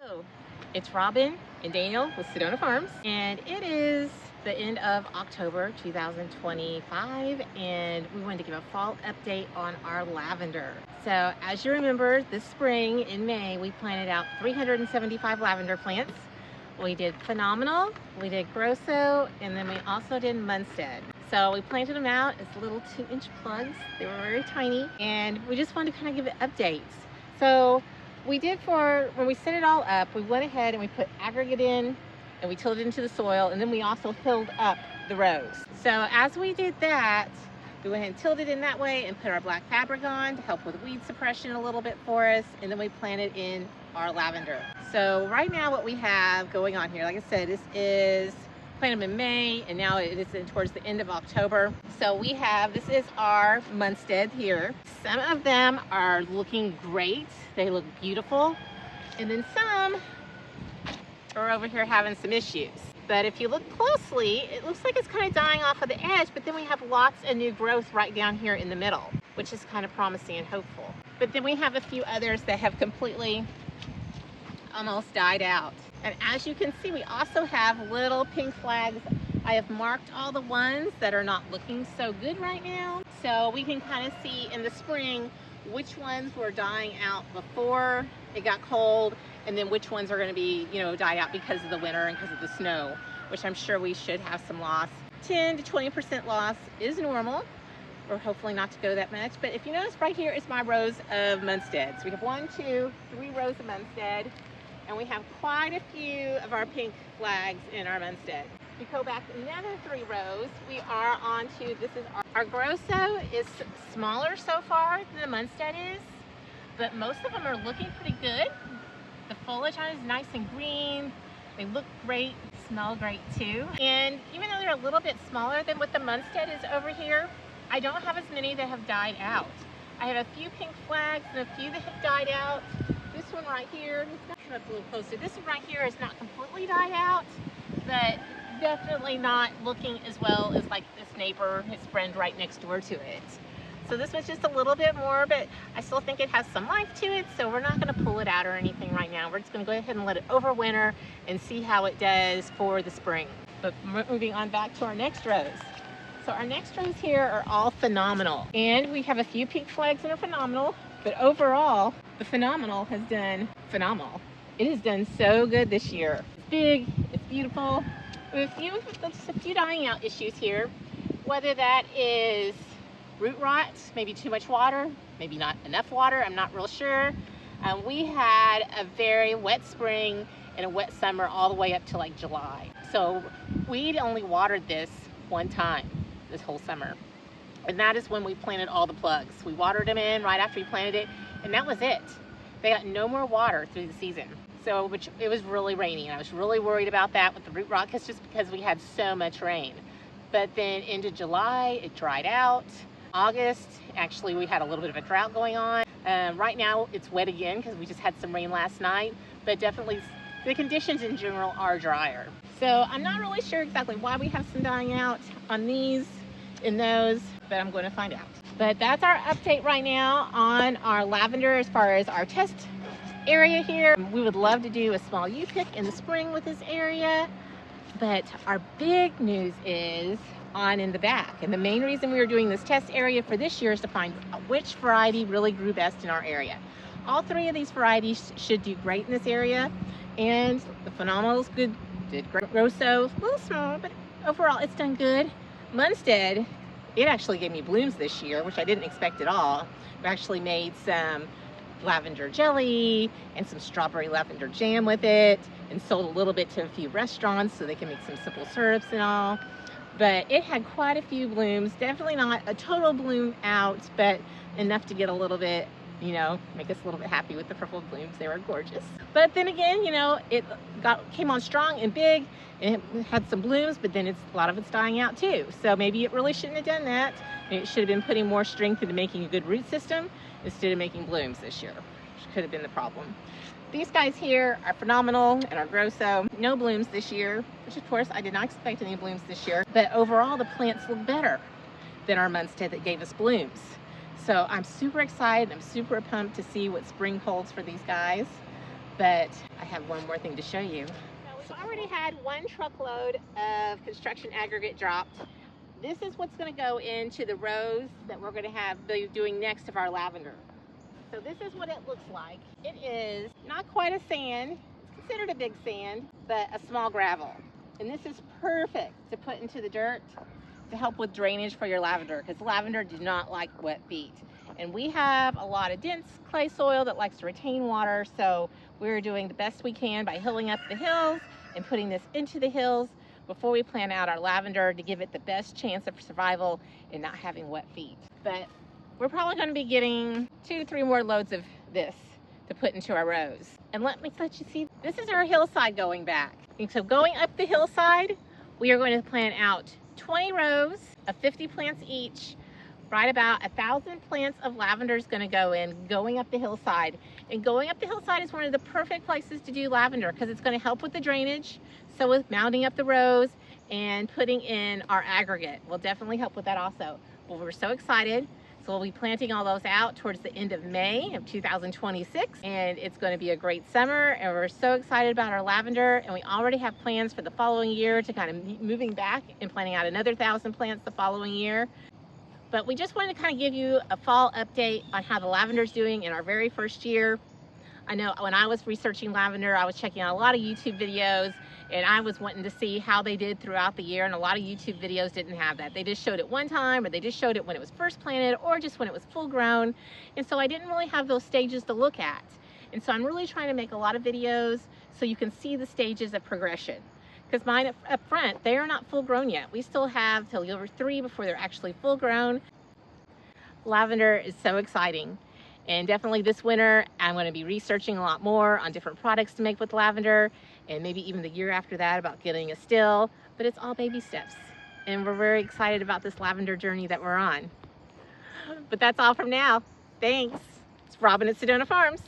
Hello, it's Robin and Daniel with Sadona Farms, and it is the end of October 2025, and we wanted to give a fall update on our lavender. So as you remember, this spring in May, we planted out 375 lavender plants. We did Phenomenal, we did Grosso, and then we also did Munstead. So we planted them out as little 2-inch plugs. They were very tiny, and we just wanted to kind of give it updates. So we did, for when we set it all up, we went ahead and we put aggregate in and we tilled it into the soil, and then we also filled up the rows. So as we did that, we went ahead and tilled it in that way and put our black fabric on to help with weed suppression a little bit for us, and then we planted in our lavender. So right now what we have going on here, like I said, this is planted in May, and now it is towards the end of October. So we have, this is our Munstead here. Some of them are looking great. They look beautiful. And then some are over here having some issues. But if you look closely, it looks like it's kind of dying off of the edge, but then we have lots of new growth right down here in the middle, which is kind of promising and hopeful. But then we have a few others that have completely almost died out. And as you can see, we also have little pink flags. I have marked all the ones that are not looking so good right now. So we can kind of see in the spring which ones were dying out before it got cold, and then which ones are going to be, died out because of the winter and because of the snow, which I'm sure we should have some loss. 10 to 20% loss is normal, or hopefully not to go that much. But if you notice, right here is my rows of Munstead. So we have 1, 2, 3 rows of Munstead, and we have quite a few of our pink flags in our Munstead. If we go back another 3 rows, we are on to, this is our Grosso is smaller so far than the Munstead is, but most of them are looking pretty good. The foliage on it is nice and green. They look great, smell great too. And even though they're a little bit smaller than what the Munstead is over here, I don't have as many that have died out. I have a few pink flags and a few that have died out. This one right here, let's come up a little closer. This one right here is not completely died out, but definitely not looking as well as like this neighbor, his friend right next door to it. So this one's just a little bit more, but I still think it has some life to it, so we're not going to pull it out or anything right now. We're just going to go ahead and let it overwinter and see how it does for the spring. But moving on back to our next rows. So our next rows here are all Phenomenal, and we have a few pink flags that are Phenomenal, but overall the Phenomenal has done phenomenal. It has done so good this year. It's big, it's beautiful. We have just a few dying out issues here, whether that is root rot, maybe too much water, maybe not enough water, I'm not real sure. We had a very wet spring and a wet summer all the way up to like July. So we'd only watered this one time this whole summer. And that is when we planted all the plugs. We watered them in right after we planted it, and that was it. They got no more water through the season. So, which it was really rainy, and I was really worried about that with the root rot, just because we had so much rain. But then into July, it dried out. August, actually, we had a little bit of a drought going on. Right now, it's wet again because we just had some rain last night, but definitely the conditions in general are drier. So I'm not really sure exactly why we have some dying out on these and those, but I'm going to find out. But that's our update right now on our lavender as far as our test area here. We would love to do a small U-pick in the spring with this area, but our big news is on in the back. And the main reason we are doing this test area for this year is to find out which variety really grew best in our area. All 3 of these varieties should do great in this area, and the Phenomenal's good, did great. Grosso, a little small, but overall it's done good. Munstead, it actually gave me blooms this year, which I didn't expect at all. We actually made some lavender jelly and some strawberry lavender jam with it, and sold a little bit to a few restaurants so they can make some simple syrups and all. But it had quite a few blooms, definitely not a total bloom out, but enough to get a little bit, make us a little bit happy with the purple blooms. They were gorgeous. But then again, it came on strong and big, and it had some blooms, but then a lot of it's dying out too. So maybe it really shouldn't have done that. It should have been putting more strength into making a good root system instead of making blooms this year, which could have been the problem. These guys here are Phenomenal and our Grosso. No blooms this year, which of course I did not expect any blooms this year, but overall the plants look better than our Munstead that gave us blooms. So I'm super excited, I'm super pumped to see what spring holds for these guys. but I have one more thing to show you. So we've already had 1 truckload of construction aggregate dropped. This is what's going to go into the rows that we're going to be doing next of our lavender. So this is what it looks like. It is not quite a sand. It's considered a big sand, but a small gravel. And this is perfect to put into the dirt to help with drainage for your lavender, because lavender do not like wet feet. And we have a lot of dense clay soil that likes to retain water, so we're doing the best we can by hilling up the hills and putting this into the hills before we plant out our lavender to give it the best chance of survival and not having wet feet. But we're probably going to be getting 2-3 more loads of this to put into our rows. And let you see, this is our hillside going back. And so going up the hillside, we are going to plant out 20 rows of 50 plants each. Right about 1,000 plants of lavender is going to go in going up the hillside. And going up the hillside is one of the perfect places to do lavender because it's going to help with the drainage. So with mounding up the rows and putting in our aggregate will definitely help with that also. Well, we're so excited. So we'll be planting all those out towards the end of May of 2026. And it's going to be a great summer. And we're so excited about our lavender. And we already have plans for the following year to kind of moving back and planting out another 1,000 plants the following year. But we just wanted to kind of give you a fall update on how the lavender's doing in our very first year. I know when I was researching lavender, I was checking out a lot of YouTube videos and I was wanting to see how they did throughout the year, and a lot of YouTube videos didn't have that. They just showed it one time, or they just showed it when it was first planted, or just when it was full grown. And so I didn't really have those stages to look at. And so I'm really trying to make a lot of videos so you can see the stages of progression. Because mine up front, they are not full grown yet. We still have till year 3 before they're actually full grown. Lavender is so exciting. And definitely this winter, I'm going to be researching a lot more on different products to make with lavender, and maybe even the year after that about getting a still, but it's all baby steps. And we're very excited about this lavender journey that we're on. But that's all from now. Thanks. It's Robin at Sadona Farms.